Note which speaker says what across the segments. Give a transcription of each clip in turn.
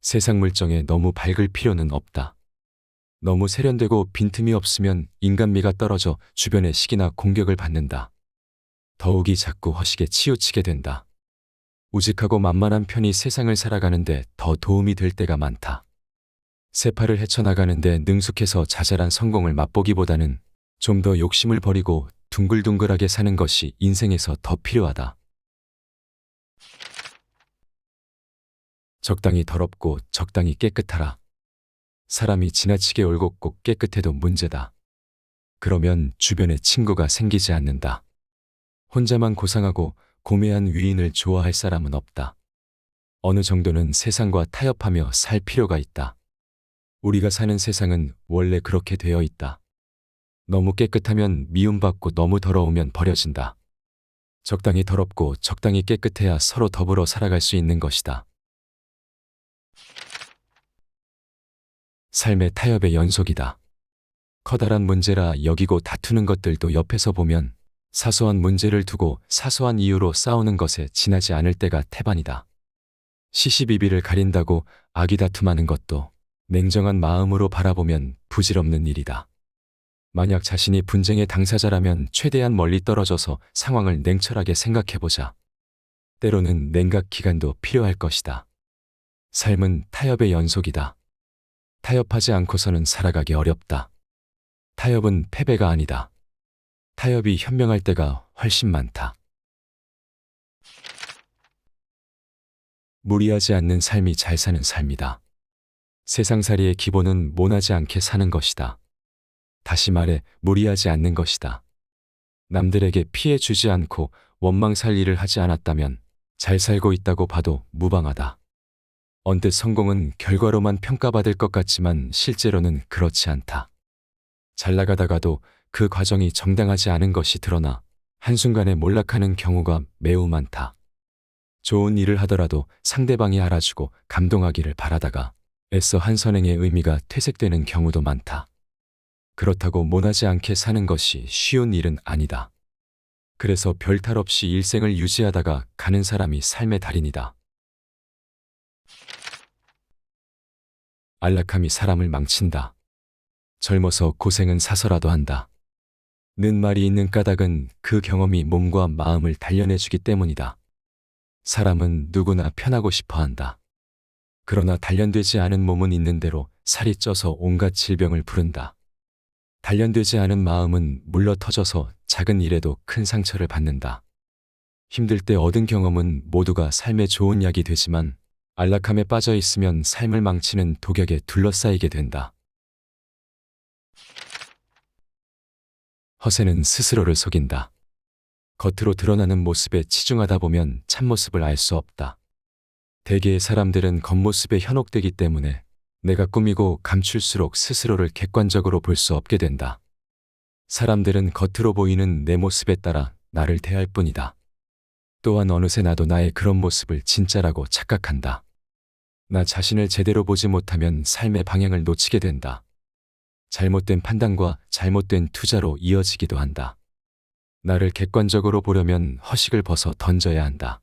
Speaker 1: 세상 물정에 너무 밝을 필요는 없다. 너무 세련되고 빈틈이 없으면 인간미가 떨어져 주변의 시기나 공격을 받는다. 더욱이 자꾸 허식에 치우치게 된다. 우직하고 만만한 편이 세상을 살아가는데 더 도움이 될 때가 많다. 세파를 헤쳐나가는데 능숙해서 자잘한 성공을 맛보기보다는 좀 더 욕심을 버리고 둥글둥글하게 사는 것이 인생에서 더 필요하다. 적당히 더럽고 적당히 깨끗하라. 사람이 지나치게 올곧고 깨끗해도 문제다. 그러면 주변에 친구가 생기지 않는다. 혼자만 고상하고 고매한 위인을 좋아할 사람은 없다. 어느 정도는 세상과 타협하며 살 필요가 있다. 우리가 사는 세상은 원래 그렇게 되어 있다. 너무 깨끗하면 미움받고 너무 더러우면 버려진다. 적당히 더럽고 적당히 깨끗해야 서로 더불어 살아갈 수 있는 것이다. 삶의 타협의 연속이다. 커다란 문제라 여기고 다투는 것들도 옆에서 보면 사소한 문제를 두고 사소한 이유로 싸우는 것에 지나지 않을 때가 태반이다. 시시비비를 가린다고 아기다툼하는 것도 냉정한 마음으로 바라보면 부질없는 일이다. 만약 자신이 분쟁의 당사자라면 최대한 멀리 떨어져서 상황을 냉철하게 생각해보자. 때로는 냉각 기간도 필요할 것이다. 삶은 타협의 연속이다. 타협하지 않고서는 살아가기 어렵다. 타협은 패배가 아니다. 타협이 현명할 때가 훨씬 많다. 무리하지 않는 삶이 잘 사는 삶이다. 세상살이의 기본은 모나지 않게 사는 것이다. 다시 말해 무리하지 않는 것이다. 남들에게 피해 주지 않고 원망 살 일을 하지 않았다면 잘 살고 있다고 봐도 무방하다. 언뜻 성공은 결과로만 평가받을 것 같지만 실제로는 그렇지 않다. 잘 나가다가도 그 과정이 정당하지 않은 것이 드러나 한순간에 몰락하는 경우가 매우 많다. 좋은 일을 하더라도 상대방이 알아주고 감동하기를 바라다가 애써 한 선행의 의미가 퇴색되는 경우도 많다. 그렇다고 모나지 않게 사는 것이 쉬운 일은 아니다. 그래서 별탈 없이 일생을 유지하다가 가는 사람이 삶의 달인이다. 안락함이 사람을 망친다. 젊어서 고생은 사서라도 한다. 는 말이 있는 까닭은 그 경험이 몸과 마음을 단련해주기 때문이다. 사람은 누구나 편하고 싶어 한다. 그러나 단련되지 않은 몸은 있는 대로 살이 쪄서 온갖 질병을 부른다. 단련되지 않은 마음은 물러터져서 작은 일에도 큰 상처를 받는다. 힘들 때 얻은 경험은 모두가 삶에 좋은 약이 되지만 안락함에 빠져 있으면 삶을 망치는 독약에 둘러싸이게 된다. 허세는 스스로를 속인다. 겉으로 드러나는 모습에 치중하다 보면 참모습을 알 수 없다. 대개의 사람들은 겉모습에 현혹되기 때문에 내가 꾸미고 감출수록 스스로를 객관적으로 볼 수 없게 된다. 사람들은 겉으로 보이는 내 모습에 따라 나를 대할 뿐이다. 또한 어느새 나도 나의 그런 모습을 진짜라고 착각한다. 나 자신을 제대로 보지 못하면 삶의 방향을 놓치게 된다. 잘못된 판단과 잘못된 투자로 이어지기도 한다. 나를 객관적으로 보려면 허식을 벗어 던져야 한다.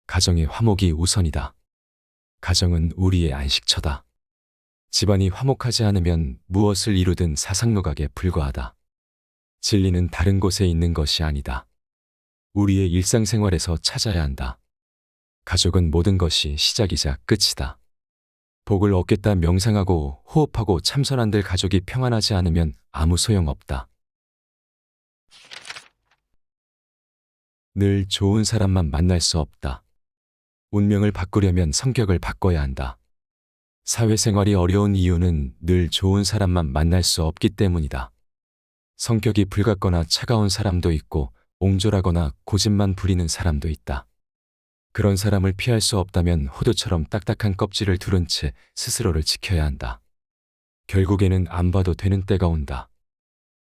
Speaker 1: 가정의 화목이 우선이다. 가정은 우리의 안식처다. 집안이 화목하지 않으면 무엇을 이루든 사상노각에 불과하다. 진리는 다른 곳에 있는 것이 아니다. 우리의 일상생활에서 찾아야 한다. 가족은 모든 것이 시작이자 끝이다. 복을 얻겠다 명상하고 호흡하고 참선한들 가족이 평안하지 않으면 아무 소용없다. 늘 좋은 사람만 만날 수 없다. 운명을 바꾸려면 성격을 바꿔야 한다. 사회생활이 어려운 이유는 늘 좋은 사람만 만날 수 없기 때문이다. 성격이 불같거나 차가운 사람도 있고 옹졸하거나 고집만 부리는 사람도 있다. 그런 사람을 피할 수 없다면 호두처럼 딱딱한 껍질을 두른 채 스스로를 지켜야 한다. 결국에는 안 봐도 되는 때가 온다.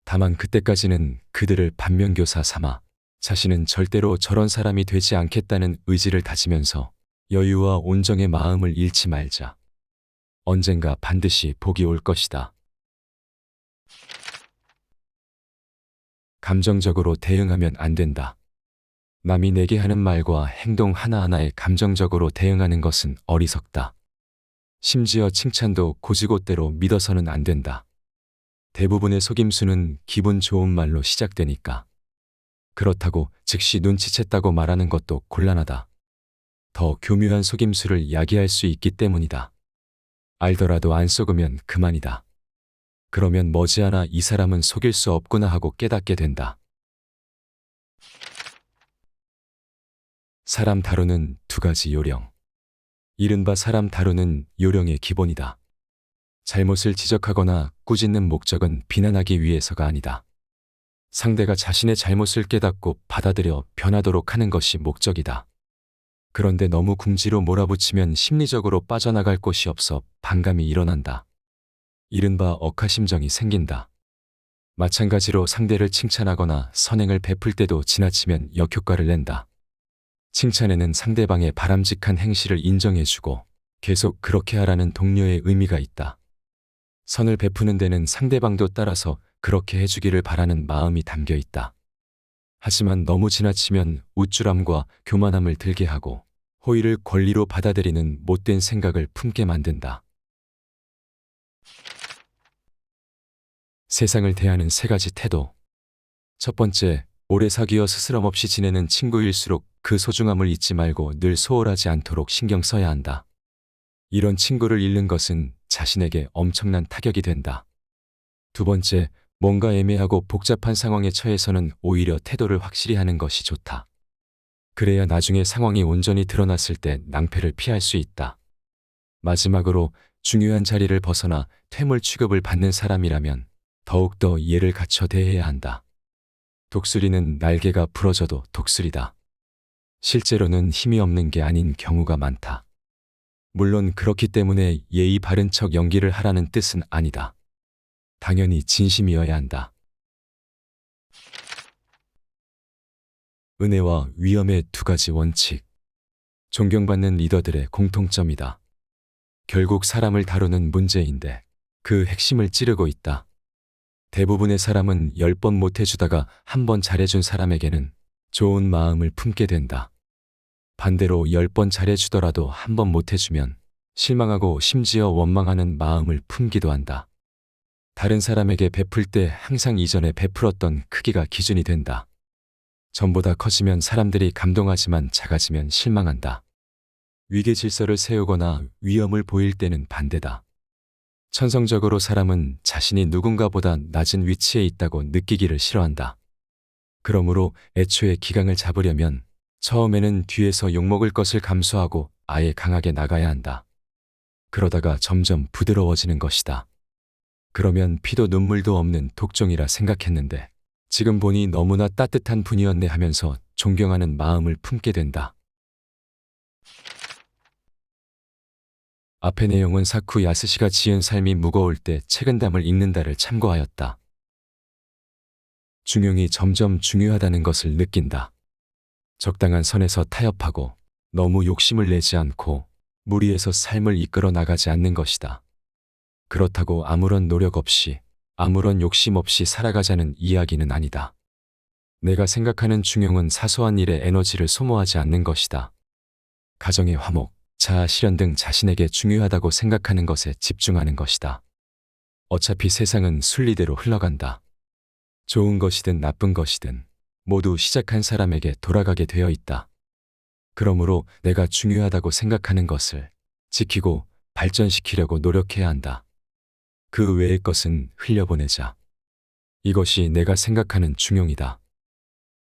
Speaker 1: 다만 그때까지는 그들을 반면교사 삼아 자신은 절대로 저런 사람이 되지 않겠다는 의지를 다지면서 여유와 온정의 마음을 잃지 말자. 언젠가 반드시 복이 올 것이다. 감정적으로 대응하면 안 된다. 남이 내게 하는 말과 행동 하나하나에 감정적으로 대응하는 것은 어리석다. 심지어 칭찬도 곧이곧대로 믿어서는 안 된다. 대부분의 속임수는 기분 좋은 말로 시작되니까. 그렇다고 즉시 눈치챘다고 말하는 것도 곤란하다. 더 교묘한 속임수를 야기할 수 있기 때문이다. 알더라도 안 속으면 그만이다. 그러면 머지않아 이 사람은 속일 수 없구나 하고 깨닫게 된다. 사람 다루는 두 가지 요령. 이른바 사람 다루는 요령의 기본이다. 잘못을 지적하거나 꾸짖는 목적은 비난하기 위해서가 아니다. 상대가 자신의 잘못을 깨닫고 받아들여 변하도록 하는 것이 목적이다. 그런데 너무 궁지로 몰아붙이면 심리적으로 빠져나갈 곳이 없어 반감이 일어난다. 이른바 억하심정이 생긴다. 마찬가지로 상대를 칭찬하거나 선행을 베풀 때도 지나치면 역효과를 낸다. 칭찬에는 상대방의 바람직한 행실을 인정해주고 계속 그렇게 하라는 독려의 의미가 있다. 선을 베푸는 데는 상대방도 따라서 그렇게 해주기를 바라는 마음이 담겨 있다. 하지만 너무 지나치면 우쭐함과 교만함을 들게 하고 호의를 권리로 받아들이는 못된 생각을 품게 만든다. 세상을 대하는 세 가지 태도. 첫 번째, 오래 사귀어 스스럼 없이 지내는 친구일수록 그 소중함을 잊지 말고 늘 소홀하지 않도록 신경 써야 한다. 이런 친구를 잃는 것은 자신에게 엄청난 타격이 된다. 두 번째, 뭔가 애매하고 복잡한 상황에 처해서는 오히려 태도를 확실히 하는 것이 좋다. 그래야 나중에 상황이 온전히 드러났을 때 낭패를 피할 수 있다. 마지막으로 중요한 자리를 벗어나 퇴물 취급을 받는 사람이라면 더욱더 예를 갖춰 대해야 한다. 독수리는 날개가 부러져도 독수리다. 실제로는 힘이 없는 게 아닌 경우가 많다. 물론 그렇기 때문에 예의 바른 척 연기를 하라는 뜻은 아니다. 당연히 진심이어야 한다. 은혜와 위험의 두 가지 원칙. 존경받는 리더들의 공통점이다. 결국 사람을 다루는 문제인데 그 핵심을 찌르고 있다. 대부분의 사람은 10번 못해주다가 한 번 잘해준 사람에게는 좋은 마음을 품게 된다. 반대로 10번 잘해주더라도 한 번 못해주면 실망하고 심지어 원망하는 마음을 품기도 한다. 다른 사람에게 베풀 때 항상 이전에 베풀었던 크기가 기준이 된다. 전보다 커지면 사람들이 감동하지만 작아지면 실망한다. 위계 질서를 세우거나 위험을 보일 때는 반대다. 천성적으로 사람은 자신이 누군가보다 낮은 위치에 있다고 느끼기를 싫어한다. 그러므로 애초에 기강을 잡으려면 처음에는 뒤에서 욕먹을 것을 감수하고 아예 강하게 나가야 한다. 그러다가 점점 부드러워지는 것이다. 그러면 피도 눈물도 없는 독종이라 생각했는데 지금 보니 너무나 따뜻한 분이었네 하면서 존경하는 마음을 품게 된다. 앞의 내용은 사쿠 야스시가 지은 삶이 무거울 때 책은 담을 읽는다를 참고하였다. 중용이 점점 중요하다는 것을 느낀다. 적당한 선에서 타협하고 너무 욕심을 내지 않고 무리해서 삶을 이끌어 나가지 않는 것이다. 그렇다고 아무런 노력 없이 아무런 욕심 없이 살아가자는 이야기는 아니다. 내가 생각하는 중용은 사소한 일에 에너지를 소모하지 않는 것이다. 가정의 화목, 자아 실현 등 자신에게 중요하다고 생각하는 것에 집중하는 것이다. 어차피 세상은 순리대로 흘러간다. 좋은 것이든 나쁜 것이든 모두 시작한 사람에게 돌아가게 되어 있다. 그러므로 내가 중요하다고 생각하는 것을 지키고 발전시키려고 노력해야 한다. 그 외의 것은 흘려보내자. 이것이 내가 생각하는 중용이다.